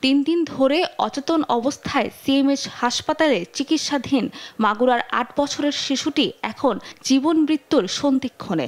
3 দিন ধরে অচেতন অবস্থায় সিএমএইচ হাসপাতালে চিকিৎসাধীন মাগুরার 8 বছরের শিশুটি এখন জীবন মৃত্যুর সন্ধিক্ষণে।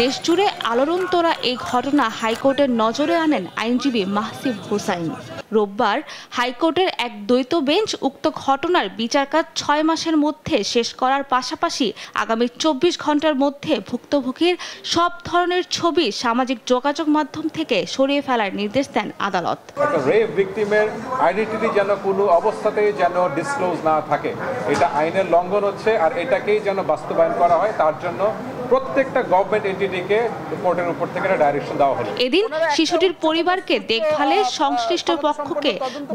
দেশজুড়ে আলোড়ন তোলা এই ঘটনা হাইকোর্টের নজরে আনেন আইনজীবী মাহসিব হুসাইন। রোববার হাইকোর্টের এক দ্বৈত বেঞ্চ উক্ত ঘটনার বিচারকাজ 6 মাসের মধ্যে শেষ করার পাশাপাশি আগামী 24 ঘন্টার মধ্যে ভুক্তভোগীর সব ধরনের ছবি সামাজিক যোগাযোগ মাধ্যম থেকে সরিয়ে ফেলার নির্দেশ দেন আদালত। রেপ ভিকটিমের আইডেন্টিটি যেন কোনো অবস্থাতেই যেন ডিসক্লোজ না থাকে, এটা আইনের লঙ্ঘন হচ্ছে, আর এটাকেই যেন বাস্তবায়ন করা হয় তার জন্য প্রত্যেকটা গভর্নমেন্ট এন্টিটিকে কোর্টের উপর থেকে ডাইরেকশন দেওয়া হলো। এদিন শিশুটির পরিবারকে দেখভালে সংশ্লিষ্ট পক্ষকে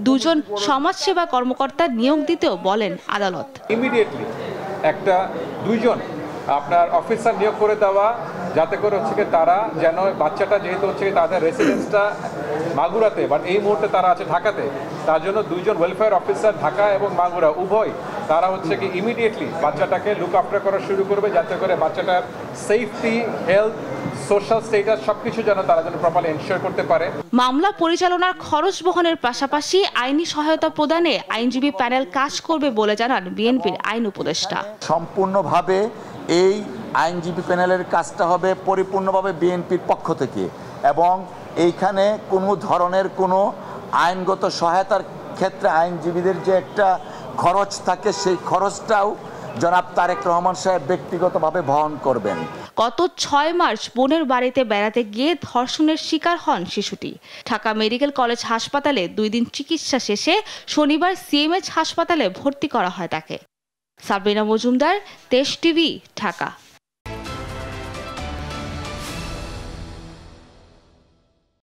2 জন সমাজসেবা কর্মকর্তা নিয়োগ দিতেও বলেন আদালত। ইমিডিয়েটলি একটা 2 জন আপনার অফিসার নিয়োগ করে দেওয়া, যাতে করে হচ্ছে তারা যেন বাচ্চাটা যেহেতু হচ্ছে তাদের রেসিডেন্সটা মাগুরাতে, বাট এই মুহূর্তে তারা আছে ঢাকাতে, তার জন্য 2 জন ওয়েলফেয়ার অফিসার ঢাকা এবং মাগুরা উভয় তারা হচ্ছে কি ইমিডিয়েটলি বাচ্চাটাকে লুক আফটার করা শুরু করবে, যাতে করে বাচ্চাটার সেফটি, হেলথ, সোশ্যাল স্ট্যাটাস সবকিছু যেন তারা যেন প্রপারলি এনশিওর করতে পারে। মামলা পরিচালনার খরচ বহনের পাশাপাশি আইনি সহায়তা প্রদানে আইনজীবী প্যানেল কাজ করবে বলে জানান বিএনপির আইন উপদেষ্টা। সম্পূর্ণভাবে এই আইনজীবী প্যানেলের কাজটা হবে পরিপূর্ণভাবে বিএনপির পক্ষ থেকে, এবং এইখানে কোনো ধরনের কোনো আইনগত সহায়তার ক্ষেত্রে আইনজীবীদের যে একটা খরচ থাকে সেই খরচটাও জনাব তারেক রহমান সাহেব ব্যক্তিগতভাবে বহন করবেন। গত 6 মার্চ বোনের বাড়িতে বেড়াতে গিয়ে ধর্ষণের শিকার হন শিশুটি। ঢাকা মেডিকেল কলেজ হাসপাতালে 2 দিন চিকিৎসা শেষে শনিবার সিএমএইচ হাসপাতালে ভর্তি করা হয় তাকে। সাবরিনা মজুমদার, দেশ টিভি, ঢাকা।